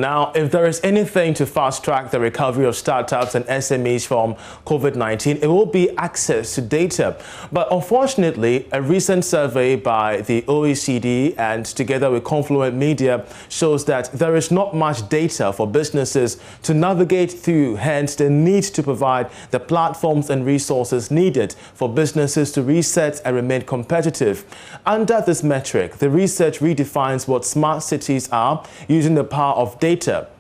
Now, if there is anything to fast-track the recovery of startups and SMEs from COVID-19, it will be access to data. But unfortunately, a recent survey by the OECD and together with Confluent Media shows that there is not much data for businesses to navigate through, hence the need to provide the platforms and resources needed for businesses to reset and remain competitive. Under this metric, the research redefines what smart cities are using the power of data.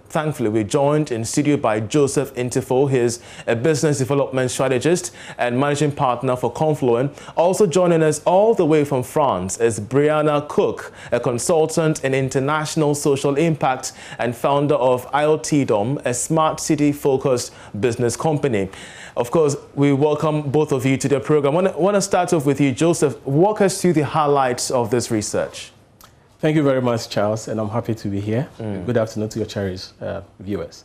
Thankfully, we're joined in studio by Joseph Intifo. He is a business development strategist and managing partner for Confluent. Also joining us all the way from France is Brianna Cook, a consultant in international social impact and founder of IoT-Dom, a smart city-focused business company. Of course, we welcome both of you to the program. I want to start off with you, Joseph. Walk us through the highlights of this research. Thank you very much, Charles, and I'm happy to be here. Good afternoon to your cherished viewers.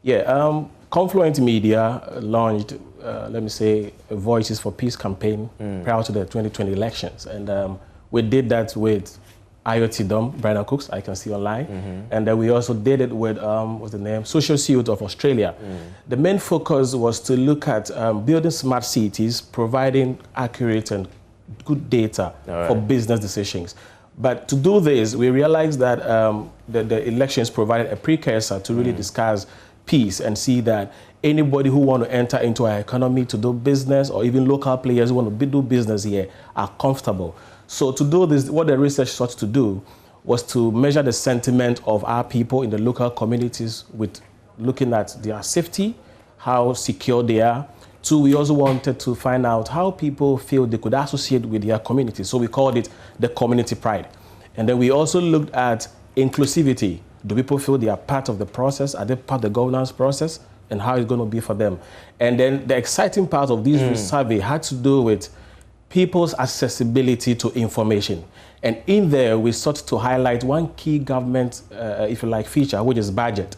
Yeah, Confluent Media launched, let me say, a Voices for Peace campaign prior to the 2020 elections. And we did that with IoT-Dom, Brianna Cook, I can see online. And then we also did it with, what's the name, Social Suite of Australia. The main focus was to look at building smart cities, providing accurate and good data for business decisions. But to do this, we realized that the elections provided a precursor to really discuss peace and see that anybody who want to enter into our economy to do business, or even local players who want to do business here, are comfortable. So to do this, what the research sought to do was to measure the sentiment of our people in the local communities with looking at their safety, how secure they are. Two, we also wanted to find out how people feel they could associate with their community. So we called it the community pride. And then we also looked at inclusivity. Do people feel they are part of the process? Are they part of the governance process? And how it's going to be for them? And then the exciting part of this survey had to do with people's accessibility to information. And in there, we sought to highlight one key government, if you like, feature, which is budget,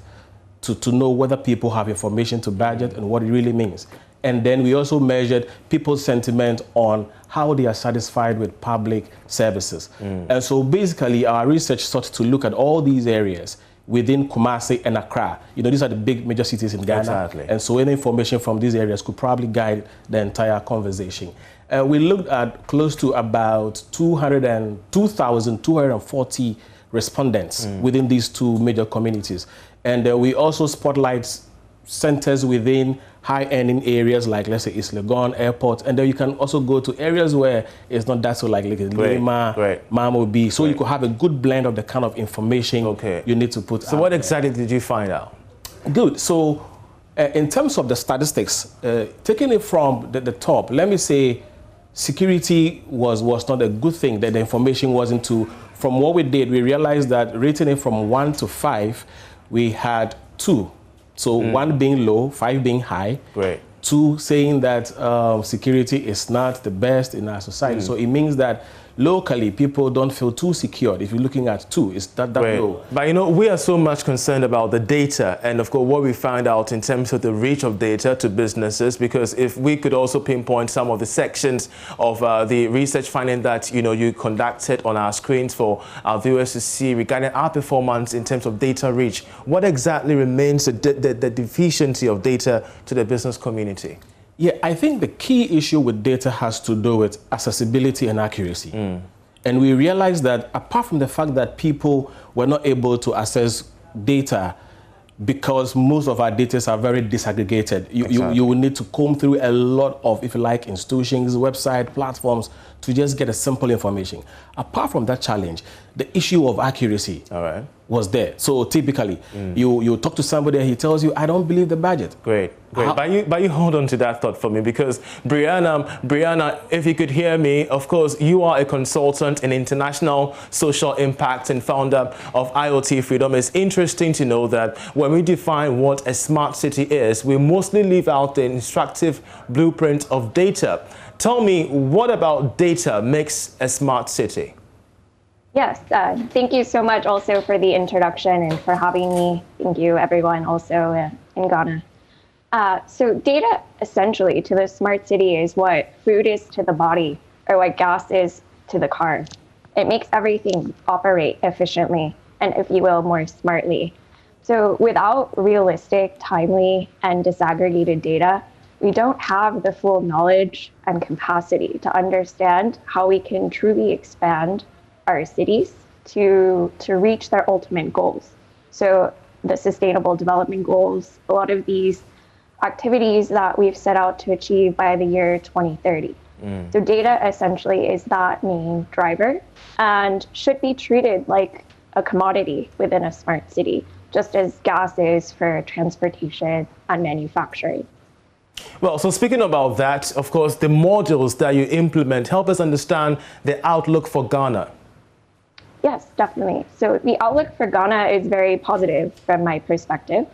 to know whether people have information to budget and what it really means. And then we also measured people's sentiment on how they are satisfied with public services. And so basically our research sought to look at all these areas within Kumasi and Accra. You know, these are the big major cities in Ghana. Exactly. And so any information from these areas could probably guide the entire conversation. We looked at close to about 2,240 respondents within these two major communities. And we also spotlight centers within high-earning areas like, let's say, East Legon Airport, and then you can also go to areas where it's not that so likely, like Lima, Mamobi, so you could have a good blend of the kind of information you need to put out. So what exactly did you find out? Good. So in terms of the statistics, taking it from the top, let me say security was not a good thing, that the information wasn't too. From what we did, we realized that rating it from 1 to 5, we had 2. So 1 being low, 5 being high. 2 saying that security is not the best in our society. So it means that locally people don't feel too secure. If you're looking at 2, it's that low. But you know, we are so much concerned about the data and of course what we found out in terms of the reach of data to businesses, because if we could also pinpoint some of the sections of the research finding that you conducted on our screens for our viewers to see regarding our performance in terms of data reach, what exactly remains the deficiency of data to the business community? Yeah, I think the key issue with data has to do with accessibility and accuracy. And we realized that apart from the fact that people were not able to access data because most of our data are very disaggregated, you will need to comb through a lot of, if you like, institutions, website, platforms to just get a simple information. Apart from that challenge, the issue of accuracy was there. So typically, you talk to somebody and he tells you, I don't believe the budget. Great. But you hold on to that thought for me, because Brianna, if you could hear me, of course, you are a consultant in international social impact and founder of IoT Freedom. It's interesting to know that when we define what a smart city is, we mostly leave out the instructive blueprint of data. Tell me, what about data makes a smart city? Yes, thank you so much also for the introduction and for having me. Thank you, everyone, also in Ghana. So data, essentially, to the smart city is what food is to the body or what gas is to the car. It makes everything operate efficiently and, if you will, more smartly. So without realistic, timely, and disaggregated data, we don't have the full knowledge and capacity to understand how we can truly expand our cities to reach their ultimate goals. So the Sustainable Development Goals, a lot of these activities that we've set out to achieve by the year 2030. So data essentially is that main driver and should be treated like a commodity within a smart city, just as gas is for transportation and manufacturing. Well, so speaking about that, of course, the modules that you implement help us understand the outlook for Ghana. Yes, definitely. So the outlook for Ghana is very positive from my perspective.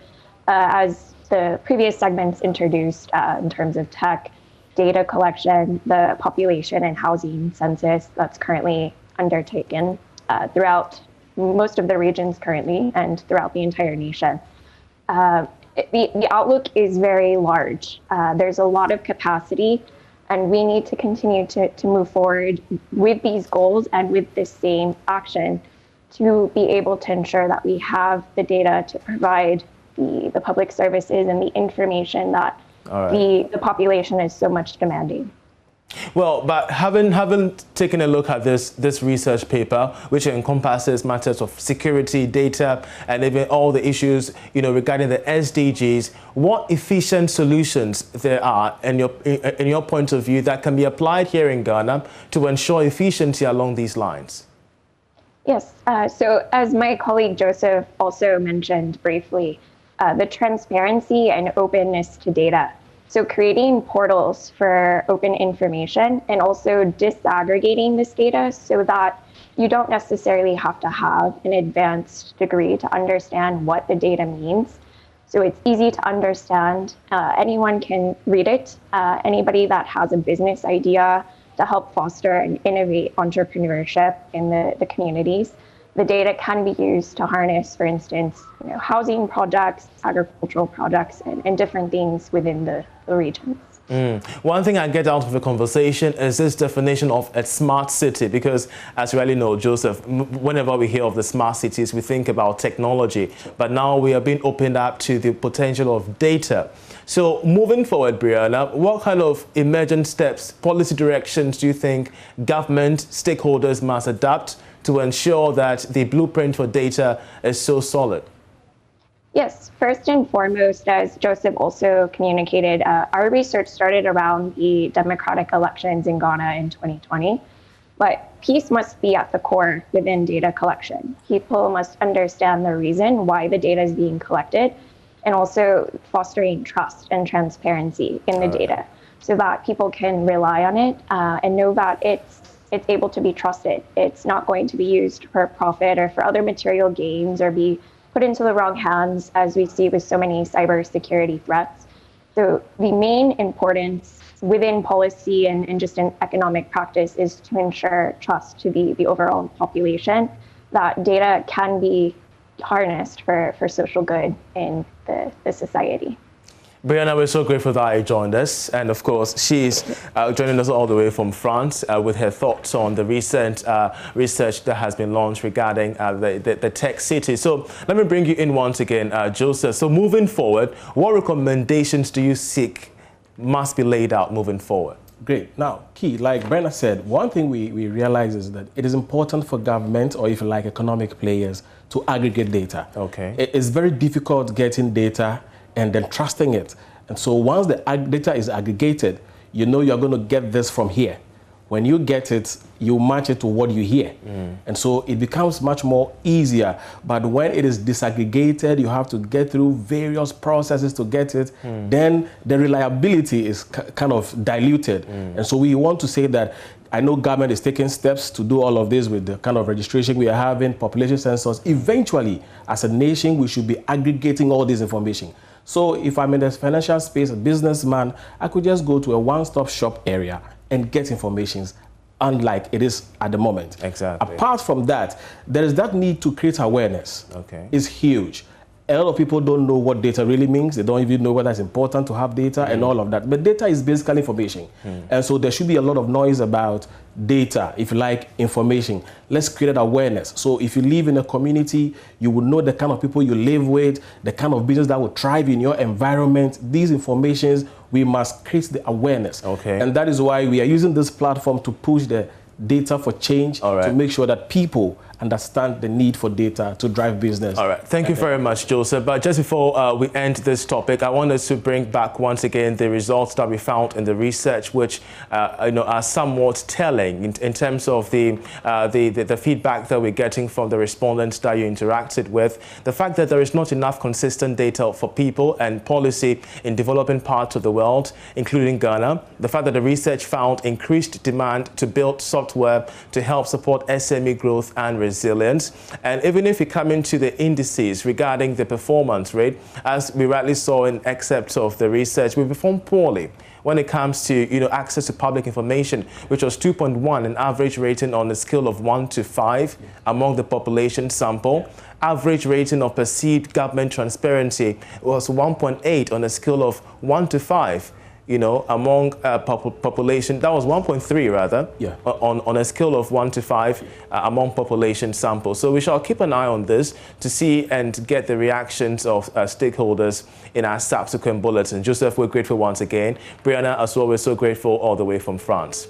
As the previous segments introduced in terms of tech, data collection, the population and housing census that's currently undertaken throughout most of the regions currently and throughout the entire nation. The outlook is very large. There's a lot of capacity, and we need to continue to move forward with these goals and with this same action to be able to ensure that we have the data to provide the public services and the information that the population is so much demanding. Well, but having taken a look at this research paper, which encompasses matters of security, data, and even all the issues, regarding the SDGs, what efficient solutions there are, in your point of view, that can be applied here in Ghana to ensure efficiency along these lines? Yes. So as my colleague Joseph also mentioned briefly, the transparency and openness to data. So creating portals for open information and also disaggregating this data so that you don't necessarily have to have an advanced degree to understand what the data means. So it's easy to understand. Anyone can read it. Anybody that has a business idea to help foster and innovate entrepreneurship in the communities. The data can be used to harness, for instance, housing projects, agricultural projects, and different things within the regions. One thing I get out of the conversation is this definition of a smart city, because as you already know, Joseph, whenever we hear of the smart cities, we think about technology, but now we are being opened up to the potential of data. So moving forward, Brianna, what kind of emergent steps, policy directions do you think government stakeholders must adopt to ensure that the blueprint for data is so solid? Yes, first and foremost, as Joseph also communicated, our research started around the democratic elections in Ghana in 2020. But peace must be at the core within data collection. People must understand the reason why the data is being collected, and also fostering trust and transparency in the data so that people can rely on it and know that it's able to be trusted. It's not going to be used for profit or for other material gains or be put into the wrong hands, as we see with so many cybersecurity threats. So the main importance within policy and just in economic practice is to ensure trust to the overall population, that data can be harnessed for social good in the society. Brianna, we're so grateful that you joined us. And of course, she's joining us all the way from France with her thoughts on the recent research that has been launched regarding the tech city. So let me bring you in once again, Joseph. So moving forward, what recommendations do you seek must be laid out moving forward? Great. Now, key, like Brenna said, one thing we realize is that it is important for government, or if you like economic players, to aggregate data. Okay. It's very difficult getting data and then trusting it. And so once the data is aggregated, you know you're going to get this from here. When you get it, you match it to what you hear. And so it becomes much more easier. But when it is disaggregated, you have to get through various processes to get it. Then the reliability is kind of diluted. And so we want to say that I know government is taking steps to do all of this with the kind of registration we are having, population census. Eventually, as a nation, we should be aggregating all this information. So if I'm in the financial space, a businessman, I could just go to a one-stop shop area and get information, unlike it is at the moment. Exactly. Apart from that, there is that need to create awareness. Okay. It's huge. A lot of people don't know what data really means. They don't even know whether it's important to have data and all of that. But data is basically information. And so there should be a lot of noise about data, if you like, information. Let's create awareness. So if you live in a community, you will know the kind of people you live with, the kind of business that will thrive in your environment. These informations, we must create the awareness. Okay. And that is why we are using this platform to push the data for change, to make sure that people understand the need for data to drive business. All right. Thank you very much, Joseph. But just before we end this topic, I want us to bring back once again the results that we found in the research, which are somewhat telling in terms of the feedback that we're getting from the respondents that you interacted with. The fact that there is not enough consistent data for people and policy in developing parts of the world, including Ghana. The fact that the research found increased demand to build software to help support SME growth and resilience. And even if we come into the indices regarding the performance rate, as we rightly saw in excerpts of the research, we performed poorly when it comes to access to public information, which was 2.1, an average rating on a scale of 1 to 5 among the population sample. Average rating of perceived government transparency was 1.8 on a scale of 1 to 5. Among population, that was 1.3 rather, on a scale of 1 to 5 among population samples. So we shall keep an eye on this to see and get the reactions of stakeholders in our subsequent bulletins. Joseph, we're grateful once again. Brianna, as well, we're so grateful all the way from France.